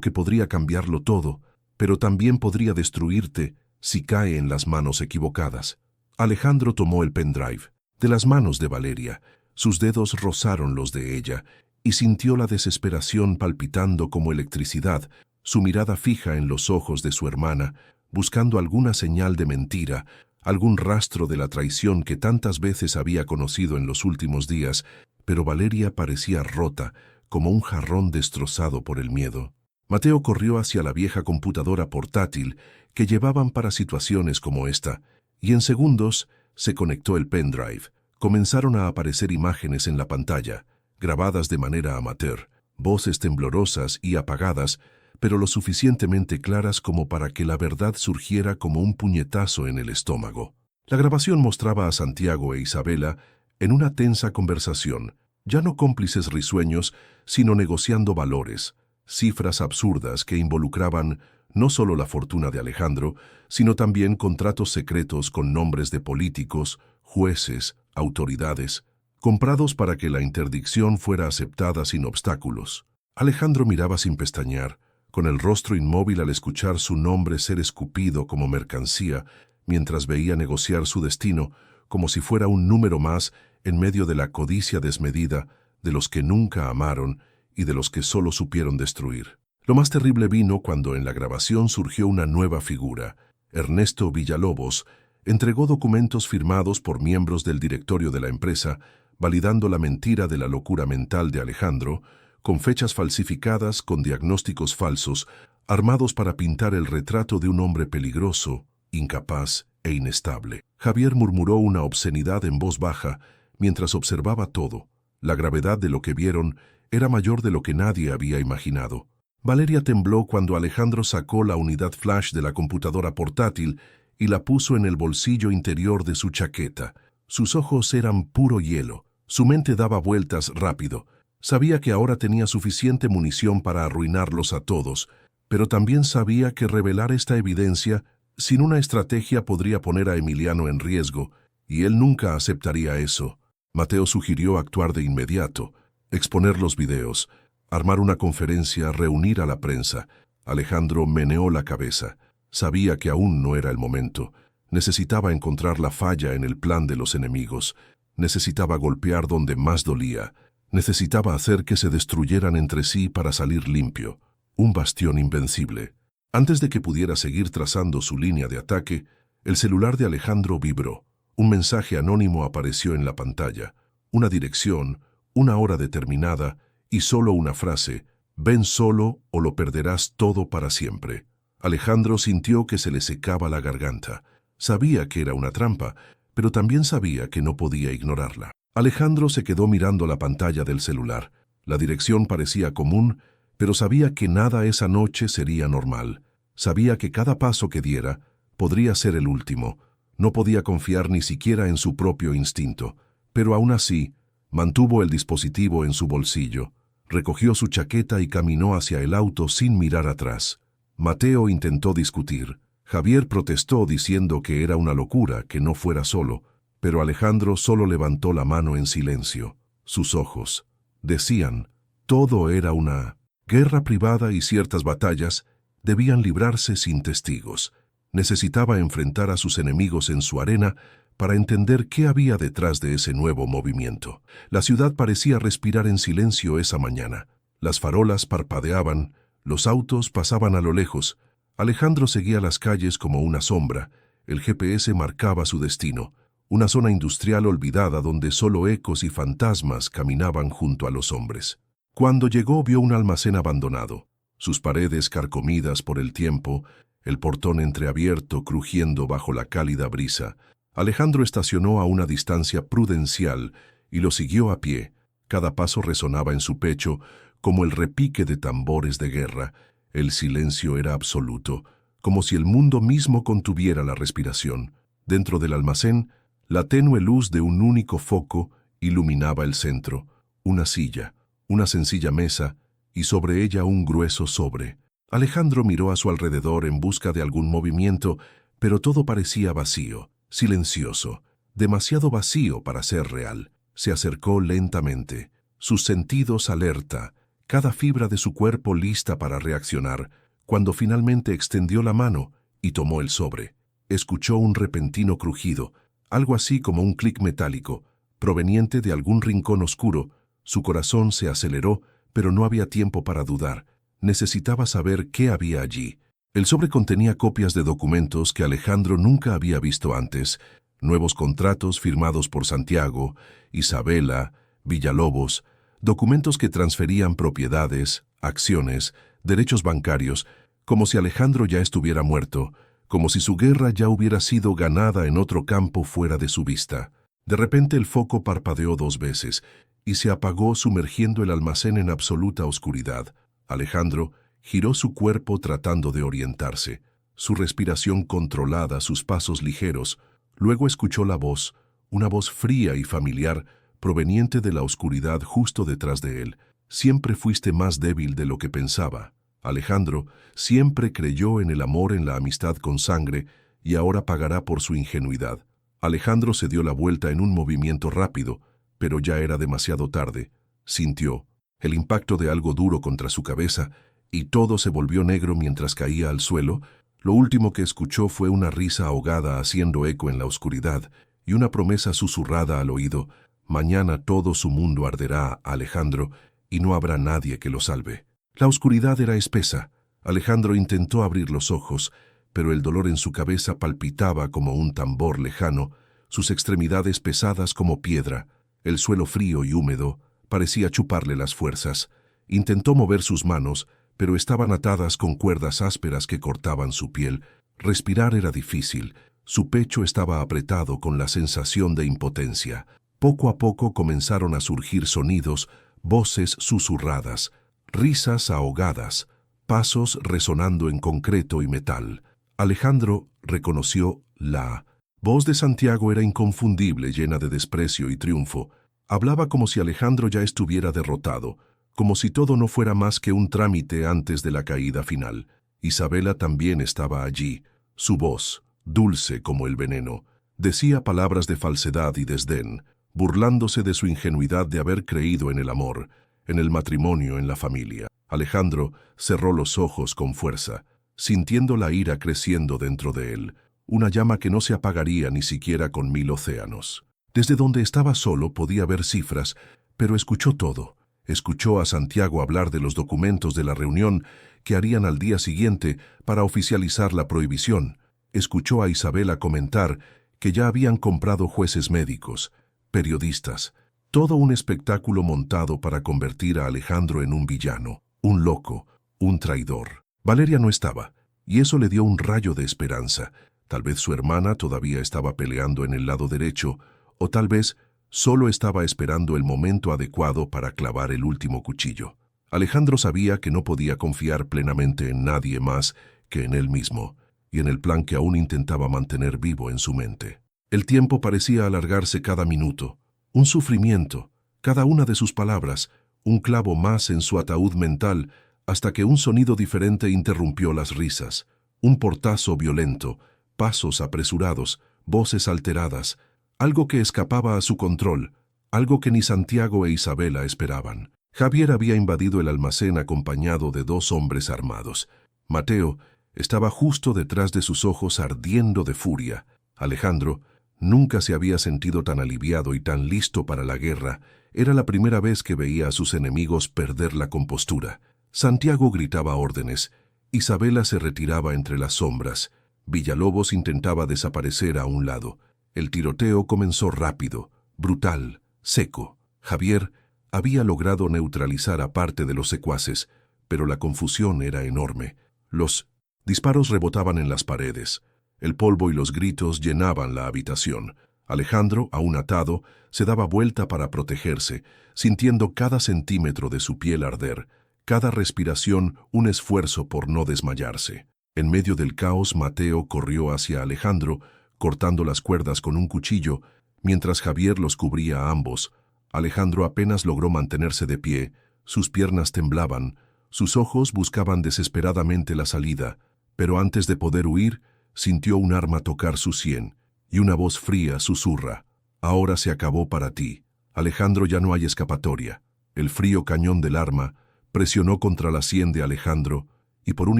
que podría cambiarlo todo, pero también podría destruirte si cae en las manos equivocadas». Alejandro tomó el pendrive de las manos de Valeria. Sus dedos rozaron los de ella y sintió la desesperación palpitando como electricidad, su mirada fija en los ojos de su hermana, buscando alguna señal de mentira, algún rastro de la traición que tantas veces había conocido en los últimos días, pero Valeria parecía rota, como un jarrón destrozado por el miedo. Mateo corrió hacia la vieja computadora portátil que llevaban para situaciones como esta, y en segundos se conectó el pendrive. Comenzaron a aparecer imágenes en la pantalla, grabadas de manera amateur, voces temblorosas y apagadas, pero lo suficientemente claras como para que la verdad surgiera como un puñetazo en el estómago. La grabación mostraba a Santiago e Isabela en una tensa conversación, ya no cómplices risueños, sino negociando valores, cifras absurdas que involucraban no solo la fortuna de Alejandro, sino también contratos secretos con nombres de políticos, jueces, autoridades. comprados para que la interdicción fuera aceptada sin obstáculos. Alejandro miraba sin pestañear, con el rostro inmóvil al escuchar su nombre ser escupido como mercancía, mientras veía negociar su destino como si fuera un número más en medio de la codicia desmedida de los que nunca amaron y de los que solo supieron destruir. Lo más terrible vino cuando en la grabación surgió una nueva figura. Ernesto Villalobos entregó documentos firmados por miembros del directorio de la empresa, validando la mentira de la locura mental de Alejandro, con fechas falsificadas, con diagnósticos falsos, armados para pintar el retrato de un hombre peligroso, incapaz e inestable. Javier murmuró una obscenidad en voz baja mientras observaba todo. La gravedad de lo que vieron era mayor de lo que nadie había imaginado. Valeria tembló cuando Alejandro sacó la unidad flash de la computadora portátil y la puso en el bolsillo interior de su chaqueta. Sus ojos eran puro hielo. Su mente daba vueltas rápido. Sabía que ahora tenía suficiente munición para arruinarlos a todos, pero también sabía que revelar esta evidencia sin una estrategia podría poner a Emiliano en riesgo, y él nunca aceptaría eso. Mateo sugirió actuar de inmediato, exponer los videos, armar una conferencia, reunir a la prensa. Alejandro meneó la cabeza. Sabía que aún no era el momento. Necesitaba encontrar la falla en el plan de los enemigos. Necesitaba golpear donde más dolía. Necesitaba hacer que se destruyeran entre sí para salir limpio. Un bastión invencible. Antes de que pudiera seguir trazando su línea de ataque, el celular de Alejandro vibró. Un mensaje anónimo apareció en la pantalla. Una dirección, una hora determinada y solo una frase: «Ven solo o lo perderás todo para siempre». Alejandro sintió que se le secaba la garganta. Sabía que era una trampa, pero también sabía que no podía ignorarla. Alejandro se quedó mirando la pantalla del celular. La dirección parecía común, pero sabía que nada esa noche sería normal. Sabía que cada paso que diera podría ser el último. No podía confiar ni siquiera en su propio instinto, pero aún así mantuvo el dispositivo en su bolsillo, recogió su chaqueta y caminó hacia el auto sin mirar atrás. Mateo intentó discutir. Javier protestó diciendo que era una locura que no fuera solo, pero Alejandro solo levantó la mano en silencio. Sus ojos decían: todo era una guerra privada y ciertas batallas debían librarse sin testigos. Necesitaba enfrentar a sus enemigos en su arena para entender qué había detrás de ese nuevo movimiento. La ciudad parecía respirar en silencio esa mañana. Las farolas parpadeaban, los autos pasaban a lo lejos. Alejandro seguía las calles como una sombra. El GPS marcaba su destino. Una zona industrial olvidada donde solo ecos y fantasmas caminaban junto a los hombres. Cuando llegó vio un almacén abandonado, sus paredes carcomidas por el tiempo, el portón entreabierto crujiendo bajo la cálida brisa. Alejandro estacionó a una distancia prudencial y lo siguió a pie. Cada paso resonaba en su pecho como el repique de tambores de guerra. El silencio era absoluto, como si el mundo mismo contuviera la respiración. Dentro del almacén, la tenue luz de un único foco iluminaba el centro, una silla, una sencilla mesa y sobre ella un grueso sobre. Alejandro miró a su alrededor en busca de algún movimiento, pero todo parecía vacío, silencioso, demasiado vacío para ser real. Se acercó lentamente, sus sentidos alerta, cada fibra de su cuerpo lista para reaccionar, cuando finalmente extendió la mano y tomó el sobre. Escuchó un repentino crujido, algo así como un clic metálico, proveniente de algún rincón oscuro. Su corazón se aceleró, pero no había tiempo para dudar. Necesitaba saber qué había allí. El sobre contenía copias de documentos que Alejandro nunca había visto antes, nuevos contratos firmados por Santiago, Isabela, Villalobos, documentos que transferían propiedades, acciones, derechos bancarios, como si Alejandro ya estuviera muerto, como si su guerra ya hubiera sido ganada en otro campo fuera de su vista. De repente el foco parpadeó 2 veces y se apagó sumergiendo el almacén en absoluta oscuridad. Alejandro giró su cuerpo tratando de orientarse, su respiración controlada, sus pasos ligeros. Luego escuchó la voz, una voz fría y familiar, proveniente de la oscuridad justo detrás de él. Siempre fuiste más débil de lo que pensaba. Alejandro siempre creyó en el amor, en la amistad con sangre, y ahora pagará por su ingenuidad. Alejandro se dio la vuelta en un movimiento rápido, pero ya era demasiado tarde. Sintió el impacto de algo duro contra su cabeza y todo se volvió negro mientras caía al suelo. Lo último que escuchó fue una risa ahogada haciendo eco en la oscuridad y una promesa susurrada al oído: mañana todo su mundo arderá, Alejandro, y no habrá nadie que lo salve. La oscuridad era espesa. Alejandro intentó abrir los ojos, pero el dolor en su cabeza palpitaba como un tambor lejano, sus extremidades pesadas como piedra, el suelo frío y húmedo parecía chuparle las fuerzas. Intentó mover sus manos, pero estaban atadas con cuerdas ásperas que cortaban su piel. Respirar era difícil. Su pecho estaba apretado con la sensación de impotencia. Poco a poco comenzaron a surgir sonidos, voces susurradas, risas ahogadas, pasos resonando en concreto y metal. Alejandro reconoció la voz de Santiago. Era inconfundible, llena de desprecio y triunfo. Hablaba como si Alejandro ya estuviera derrotado, como si todo no fuera más que un trámite antes de la caída final. Isabela también estaba allí. Su voz, dulce como el veneno, decía palabras de falsedad y desdén, burlándose de su ingenuidad de haber creído en el amor, en el matrimonio, en la familia. Alejandro cerró los ojos con fuerza, sintiendo la ira creciendo dentro de él, una llama que no se apagaría ni siquiera con 1000 océanos. Desde donde estaba solo podía ver cifras, pero escuchó todo. Escuchó a Santiago hablar de los documentos de la reunión que harían al día siguiente para oficializar la prohibición. Escuchó a Isabela comentar que ya habían comprado jueces médicos, periodistas, todo un espectáculo montado para convertir a Alejandro en un villano, un loco, un traidor. Valeria no estaba, y eso le dio un rayo de esperanza. Tal vez su hermana todavía estaba peleando en el lado derecho, o tal vez solo estaba esperando el momento adecuado para clavar el último cuchillo. Alejandro sabía que no podía confiar plenamente en nadie más que en él mismo, y en el plan que aún intentaba mantener vivo en su mente. El tiempo parecía alargarse cada minuto, un sufrimiento, cada una de sus palabras, un clavo más en su ataúd mental, hasta que un sonido diferente interrumpió las risas, un portazo violento, pasos apresurados, voces alteradas, algo que escapaba a su control, algo que ni Santiago e Isabela esperaban. Javier había invadido el almacén acompañado de 2 hombres armados. Mateo estaba justo detrás de sus ojos ardiendo de furia. Alejandro nunca se había sentido tan aliviado y tan listo para la guerra. Era la primera vez que veía a sus enemigos perder la compostura. Santiago gritaba órdenes. Isabela se retiraba entre las sombras. Villalobos intentaba desaparecer a un lado. El tiroteo comenzó rápido, brutal, seco. Javier había logrado neutralizar a parte de los secuaces, pero la confusión era enorme. Los disparos rebotaban en las paredes. El polvo y los gritos llenaban la habitación. Alejandro, aún atado, se daba vuelta para protegerse, sintiendo cada centímetro de su piel arder, cada respiración un esfuerzo por no desmayarse. En medio del caos, Mateo corrió hacia Alejandro, cortando las cuerdas con un cuchillo, mientras Javier los cubría a ambos. Alejandro apenas logró mantenerse de pie, sus piernas temblaban, sus ojos buscaban desesperadamente la salida, pero antes de poder huir, sintió un arma tocar su sien, y una voz fría susurra: «Ahora se acabó para ti, Alejandro, ya no hay escapatoria». El frío cañón del arma presionó contra la sien de Alejandro, y por un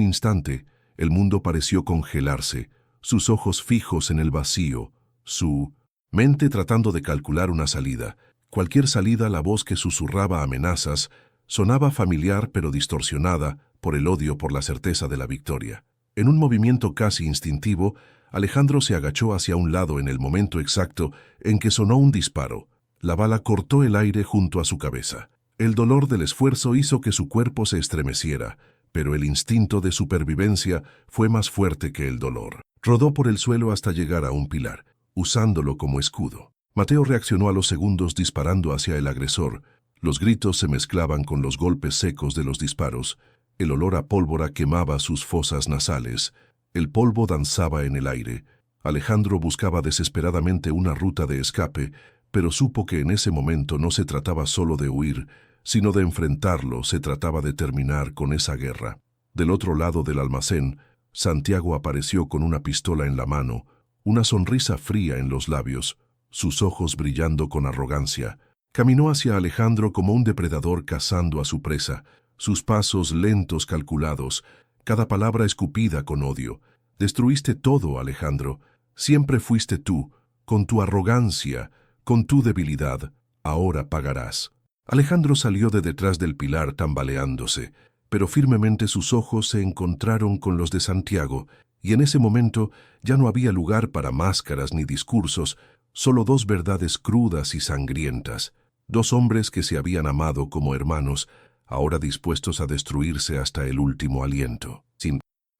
instante el mundo pareció congelarse, sus ojos fijos en el vacío, su mente tratando de calcular una salida. Cualquier salida. La voz que susurraba amenazas sonaba familiar pero distorsionada por el odio por la certeza de la victoria. En un movimiento casi instintivo, Alejandro se agachó hacia un lado en el momento exacto en que sonó un disparo. La bala cortó el aire junto a su cabeza. El dolor del esfuerzo hizo que su cuerpo se estremeciera, pero el instinto de supervivencia fue más fuerte que el dolor. Rodó por el suelo hasta llegar a un pilar, usándolo como escudo. Mateo reaccionó a los segundos disparando hacia el agresor. Los gritos se mezclaban con los golpes secos de los disparos. El olor a pólvora quemaba sus fosas nasales. El polvo danzaba en el aire. Alejandro buscaba desesperadamente una ruta de escape, pero supo que en ese momento no se trataba solo de huir, sino de enfrentarlo. Se trataba de terminar con esa guerra. Del otro lado del almacén, Santiago apareció con una pistola en la mano, una sonrisa fría en los labios, sus ojos brillando con arrogancia. Caminó hacia Alejandro como un depredador cazando a su presa, sus pasos lentos, calculados, cada palabra escupida con odio. Destruiste todo, Alejandro. Siempre fuiste tú, con tu arrogancia, con tu debilidad. Ahora pagarás. Alejandro salió de detrás del pilar tambaleándose, pero firmemente sus ojos se encontraron con los de Santiago, y en ese momento ya no había lugar para máscaras ni discursos, solo dos verdades crudas y sangrientas. Dos hombres que se habían amado como hermanos, ahora dispuestos a destruirse hasta el último aliento.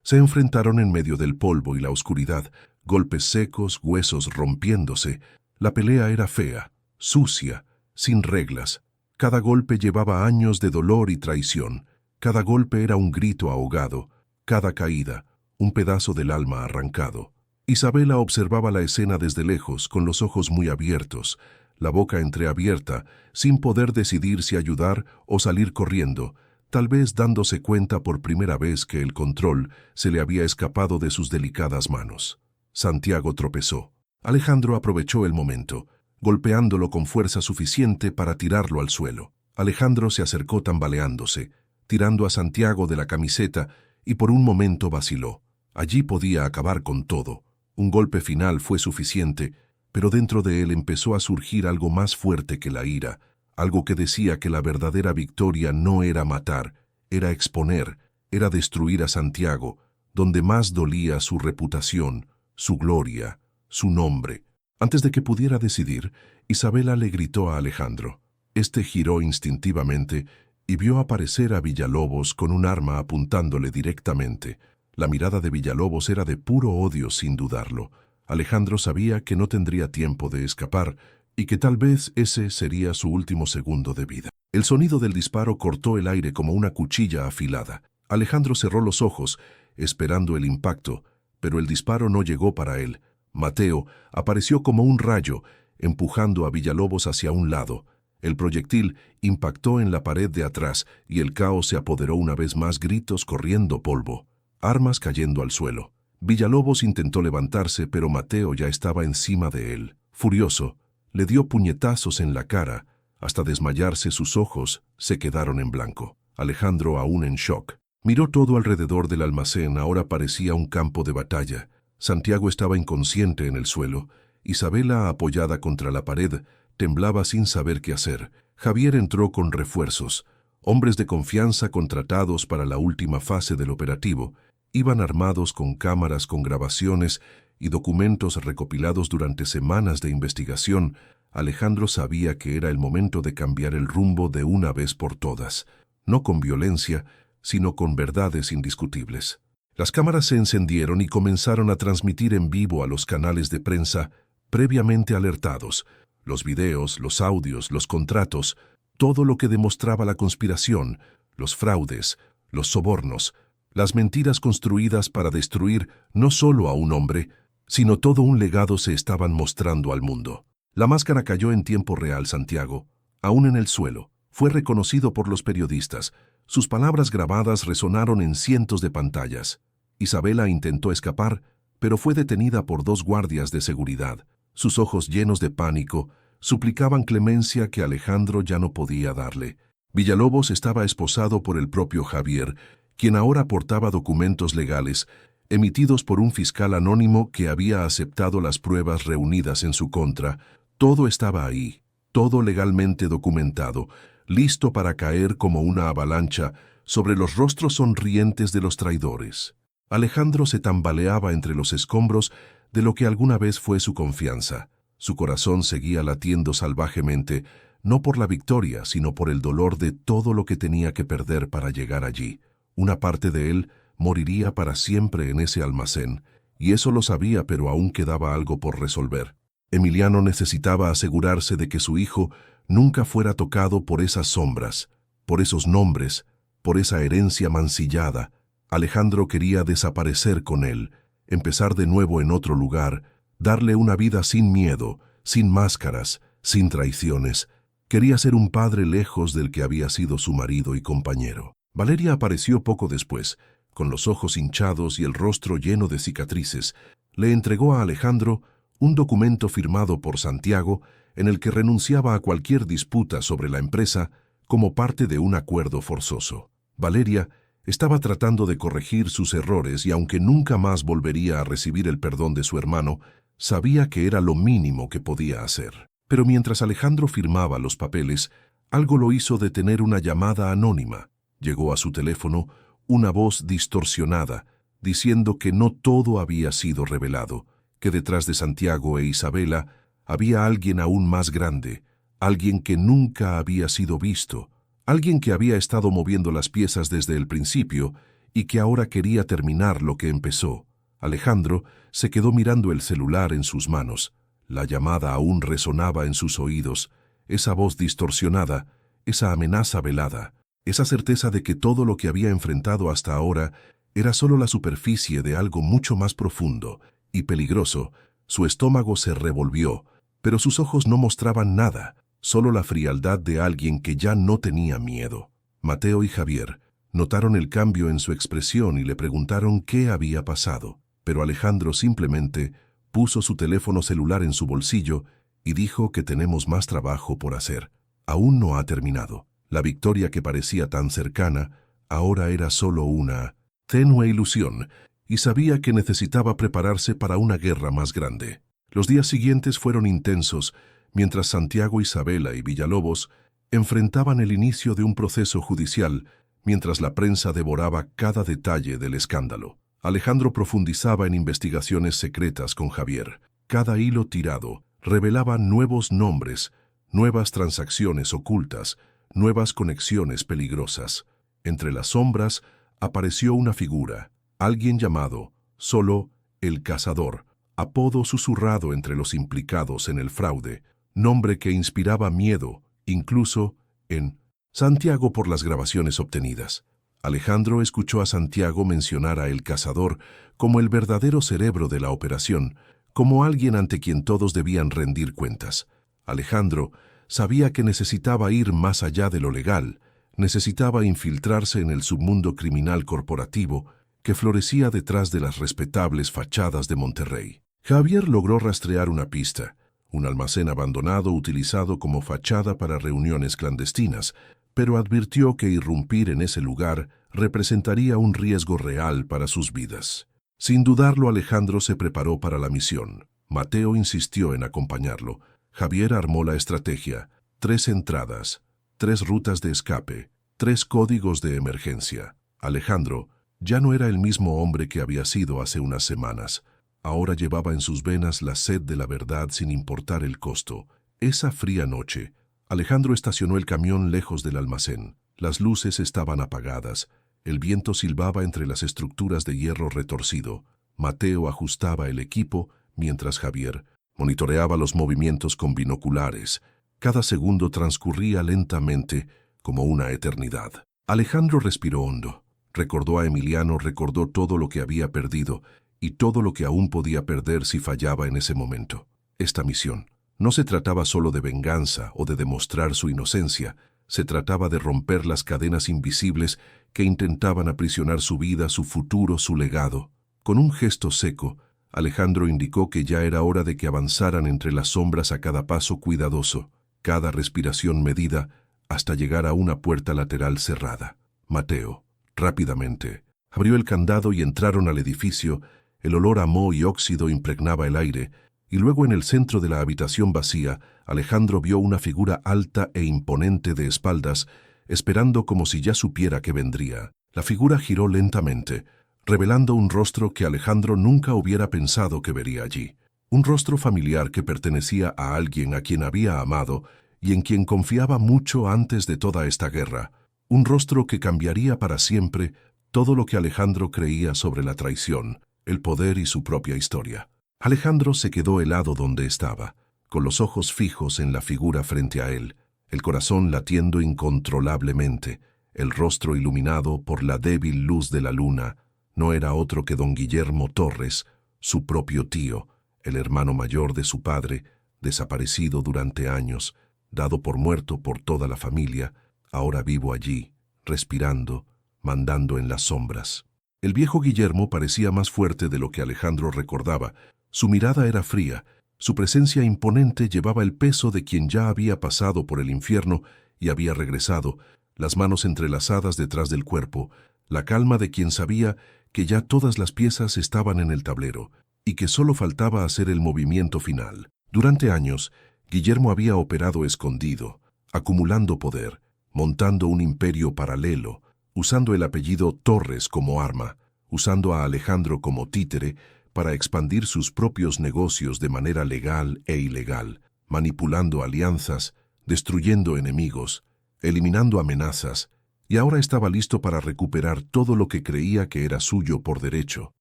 Se enfrentaron en medio del polvo y la oscuridad, golpes secos, huesos rompiéndose. La pelea era fea, sucia, sin reglas. Cada golpe llevaba años de dolor y traición. Cada golpe era un grito ahogado, cada caída, un pedazo del alma arrancado. Isabela observaba la escena desde lejos, con los ojos muy abiertos, la boca entreabierta, sin poder decidir si ayudar o salir corriendo, tal vez dándose cuenta por primera vez que el control se le había escapado de sus delicadas manos. Santiago tropezó. Alejandro aprovechó el momento, golpeándolo con fuerza suficiente para tirarlo al suelo. Alejandro se acercó tambaleándose, tirando a Santiago de la camiseta, y por un momento vaciló. Allí podía acabar con todo. Un golpe final fue suficiente, pero dentro de él empezó a surgir algo más fuerte que la ira, algo que decía que la verdadera victoria no era matar, era exponer, era destruir a Santiago, donde más dolía su reputación, su gloria, su nombre. Antes de que pudiera decidir, Isabela le gritó a Alejandro. Este giró instintivamente y vio aparecer a Villalobos con un arma apuntándole directamente. La mirada de Villalobos era de puro odio sin dudarlo. Alejandro sabía que no tendría tiempo de escapar y que tal vez ese sería su último segundo de vida. El sonido del disparo cortó el aire como una cuchilla afilada. Alejandro cerró los ojos, esperando el impacto, pero el disparo no llegó para él. Mateo apareció como un rayo, empujando a Villalobos hacia un lado. El proyectil impactó en la pared de atrás y el caos se apoderó una vez más, gritos corriendo polvo, armas cayendo al suelo. Villalobos intentó levantarse, pero Mateo ya estaba encima de él. Furioso, le dio puñetazos en la cara, hasta desmayarse sus ojos se quedaron en blanco. Alejandro, aún en shock, miró todo alrededor del almacén, ahora parecía un campo de batalla. Santiago estaba inconsciente en el suelo. Isabela, apoyada contra la pared, temblaba sin saber qué hacer. Javier entró con refuerzos, hombres de confianza contratados para la última fase del operativo. Iban armados con cámaras con grabaciones y documentos recopilados durante semanas de investigación. Alejandro sabía que era el momento de cambiar el rumbo de una vez por todas, no con violencia, sino con verdades indiscutibles. Las cámaras se encendieron y comenzaron a transmitir en vivo a los canales de prensa previamente alertados. Los videos, los audios, los contratos, todo lo que demostraba la conspiración, los fraudes, los sobornos, las mentiras construidas para destruir no solo a un hombre, sino todo un legado se estaban mostrando al mundo. La máscara cayó en tiempo real. Santiago, aún en el suelo, fue reconocido por los periodistas. Sus palabras grabadas resonaron en cientos de pantallas. Isabela intentó escapar, pero fue detenida por dos guardias de seguridad. Sus ojos llenos de pánico suplicaban clemencia que Alejandro ya no podía darle. Villalobos estaba esposado por el propio Javier, quien ahora portaba documentos legales, emitidos por un fiscal anónimo que había aceptado las pruebas reunidas en su contra. Todo estaba ahí, todo legalmente documentado, listo para caer como una avalancha sobre los rostros sonrientes de los traidores. Alejandro se tambaleaba entre los escombros de lo que alguna vez fue su confianza. Su corazón seguía latiendo salvajemente, no por la victoria, sino por el dolor de todo lo que tenía que perder para llegar allí. Una parte de él moriría para siempre en ese almacén, y eso lo sabía, pero aún quedaba algo por resolver. Emiliano necesitaba asegurarse de que su hijo nunca fuera tocado por esas sombras, por esos nombres, por esa herencia mancillada. Alejandro quería desaparecer con él, empezar de nuevo en otro lugar, darle una vida sin miedo, sin máscaras, sin traiciones. Quería ser un padre lejos del que había sido su marido y compañero. Valeria apareció poco después, con los ojos hinchados y el rostro lleno de cicatrices. Le entregó a Alejandro un documento firmado por Santiago en el que renunciaba a cualquier disputa sobre la empresa como parte de un acuerdo forzoso. Valeria estaba tratando de corregir sus errores y aunque nunca más volvería a recibir el perdón de su hermano, sabía que era lo mínimo que podía hacer. Pero mientras Alejandro firmaba los papeles, algo lo hizo detener una llamada anónima. Llegó a su teléfono una voz distorsionada, diciendo que no todo había sido revelado, que detrás de Santiago e Isabela había alguien aún más grande, alguien que nunca había sido visto, alguien que había estado moviendo las piezas desde el principio y que ahora quería terminar lo que empezó. Alejandro se quedó mirando el celular en sus manos. La llamada aún resonaba en sus oídos, esa voz distorsionada, esa amenaza velada, esa certeza de que todo lo que había enfrentado hasta ahora era solo la superficie de algo mucho más profundo y peligroso. Su estómago se revolvió, pero sus ojos no mostraban nada, solo la frialdad de alguien que ya no tenía miedo. Mateo y Javier notaron el cambio en su expresión y le preguntaron qué había pasado, pero Alejandro simplemente puso su teléfono celular en su bolsillo y dijo que tenemos más trabajo por hacer. Aún no ha terminado. La victoria que parecía tan cercana ahora era solo una tenue ilusión y sabía que necesitaba prepararse para una guerra más grande. Los días siguientes fueron intensos, mientras Santiago, Isabela y Villalobos enfrentaban el inicio de un proceso judicial, mientras la prensa devoraba cada detalle del escándalo. Alejandro profundizaba en investigaciones secretas con Javier. Cada hilo tirado revelaba nuevos nombres, nuevas transacciones ocultas, nuevas conexiones peligrosas. Entre las sombras apareció una figura, alguien llamado solo el Cazador, apodo susurrado entre los implicados en el fraude, nombre que inspiraba miedo, incluso en Santiago por las grabaciones obtenidas. Alejandro escuchó a Santiago mencionar a El Cazador como el verdadero cerebro de la operación, como alguien ante quien todos debían rendir cuentas. Alejandro sabía que necesitaba ir más allá de lo legal, necesitaba infiltrarse en el submundo criminal corporativo que florecía detrás de las respetables fachadas de Monterrey. Javier logró rastrear una pista, un almacén abandonado utilizado como fachada para reuniones clandestinas, pero advirtió que irrumpir en ese lugar representaría un riesgo real para sus vidas. Sin dudarlo, Alejandro se preparó para la misión. Mateo insistió en acompañarlo. Javier armó la estrategia: 3 entradas, 3 rutas de escape, 3 códigos de emergencia. Alejandro ya no era el mismo hombre que había sido hace unas semanas. Ahora llevaba en sus venas la sed de la verdad sin importar el costo. Esa fría noche, Alejandro estacionó el camión lejos del almacén. Las luces estaban apagadas. El viento silbaba entre las estructuras de hierro retorcido. Mateo ajustaba el equipo, mientras Javier monitoreaba los movimientos con binoculares. Cada segundo transcurría lentamente, como una eternidad. Alejandro respiró hondo. Recordó a Emiliano, recordó todo lo que había perdido y todo lo que aún podía perder si fallaba en ese momento. Esta misión no se trataba solo de venganza o de demostrar su inocencia, se trataba de romper las cadenas invisibles que intentaban aprisionar su vida, su futuro, su legado. Con un gesto seco, Alejandro indicó que ya era hora de que avanzaran entre las sombras a cada paso cuidadoso, cada respiración medida, hasta llegar a una puerta lateral cerrada. Mateo, rápidamente, abrió el candado y entraron al edificio. El olor a moho y óxido impregnaba el aire, y luego en el centro de la habitación vacía, Alejandro vio una figura alta e imponente de espaldas, esperando como si ya supiera que vendría. La figura giró lentamente, revelando un rostro que Alejandro nunca hubiera pensado que vería allí. Un rostro familiar que pertenecía a alguien a quien había amado y en quien confiaba mucho antes de toda esta guerra. Un rostro que cambiaría para siempre todo lo que Alejandro creía sobre la traición, el poder y su propia historia. Alejandro se quedó helado donde estaba, con los ojos fijos en la figura frente a él, el corazón latiendo incontrolablemente, el rostro iluminado por la débil luz de la luna. No era otro que don Guillermo Torres, su propio tío, el hermano mayor de su padre, desaparecido durante años, dado por muerto por toda la familia, ahora vivo allí, respirando, mandando en las sombras. El viejo Guillermo parecía más fuerte de lo que Alejandro recordaba. Su mirada era fría, Su presencia imponente llevaba el peso de quien ya había pasado por el infierno y había regresado, las manos entrelazadas detrás del cuerpo, la calma de quien sabía que ya todas las piezas estaban en el tablero y que solo faltaba hacer el movimiento final. Durante años, Guillermo había operado escondido, acumulando poder, montando un imperio paralelo, usando el apellido Torres como arma, usando a Alejandro como títere para expandir sus propios negocios de manera legal e ilegal, manipulando alianzas, destruyendo enemigos, eliminando amenazas, y ahora estaba listo para recuperar todo lo que creía que era suyo por derecho.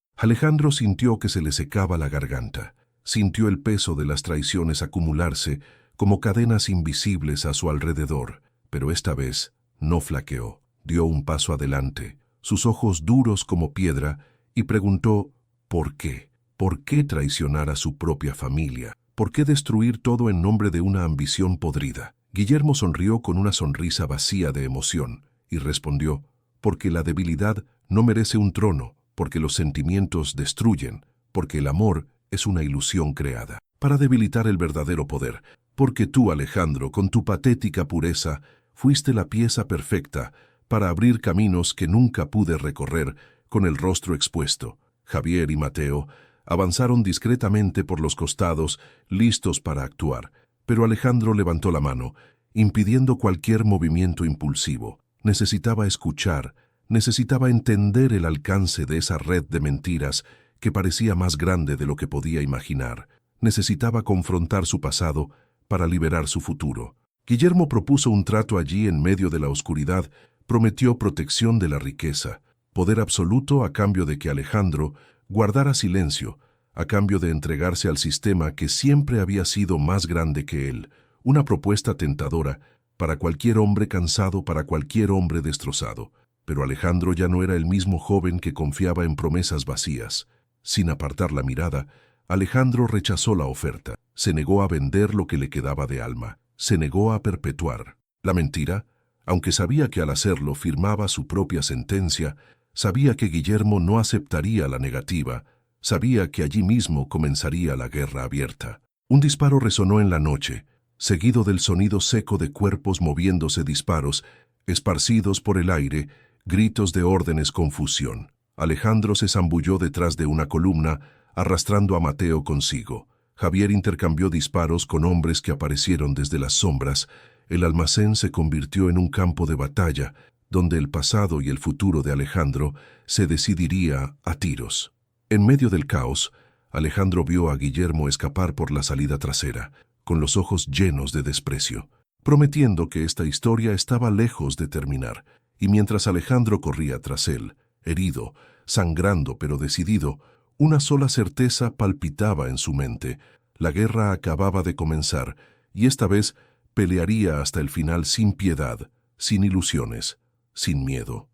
Alejandro sintió que se le secaba la garganta, sintió el peso de las traiciones acumularse como cadenas invisibles a su alrededor, pero esta vez no flaqueó. Dio un paso adelante, sus ojos duros como piedra, y preguntó ¿por qué? ¿Por qué traicionar a su propia familia? ¿Por qué destruir todo en nombre de una ambición podrida? Guillermo sonrió con una sonrisa vacía de emoción y respondió, porque la debilidad no merece un trono, porque los sentimientos destruyen, porque el amor es una ilusión creada para debilitar el verdadero poder, porque tú, Alejandro, con tu patética pureza, fuiste la pieza perfecta para abrir caminos que nunca pude recorrer con el rostro expuesto. Javier y Mateo avanzaron discretamente por los costados, listos para actuar, pero Alejandro levantó la mano, impidiendo cualquier movimiento impulsivo. Necesitaba escuchar, necesitaba entender el alcance de esa red de mentiras que parecía más grande de lo que podía imaginar. Necesitaba confrontar su pasado para liberar su futuro. Guillermo propuso un trato allí en medio de la oscuridad, prometió protección de la riqueza, poder absoluto a cambio de que Alejandro guardara silencio, a cambio de entregarse al sistema que siempre había sido más grande que él, una propuesta tentadora para cualquier hombre cansado, para cualquier hombre destrozado. Pero Alejandro ya no era el mismo joven que confiaba en promesas vacías. Sin apartar la mirada, Alejandro rechazó la oferta, se negó a vender lo que le quedaba de alma, se negó a perpetuar la mentira, aunque sabía que al hacerlo firmaba su propia sentencia, sabía que Guillermo no aceptaría la negativa, sabía que allí mismo comenzaría la guerra abierta. Un disparo resonó en la noche, seguido del sonido seco de cuerpos moviéndose, disparos, esparcidos por el aire, gritos de órdenes, confusión. Alejandro se zambulló detrás de una columna, arrastrando a Mateo consigo. Javier intercambió disparos con hombres que aparecieron desde las sombras. El almacén se convirtió en un campo de batalla, donde el pasado y el futuro de Alejandro se decidiría a tiros. En medio del caos, Alejandro vio a Guillermo escapar por la salida trasera, con los ojos llenos de desprecio, prometiendo que esta historia estaba lejos de terminar, y mientras Alejandro corría tras él, herido, sangrando pero decidido, una sola certeza palpitaba en su mente: la guerra acababa de comenzar, y esta vez pelearía hasta el final sin piedad, sin ilusiones, sin miedo.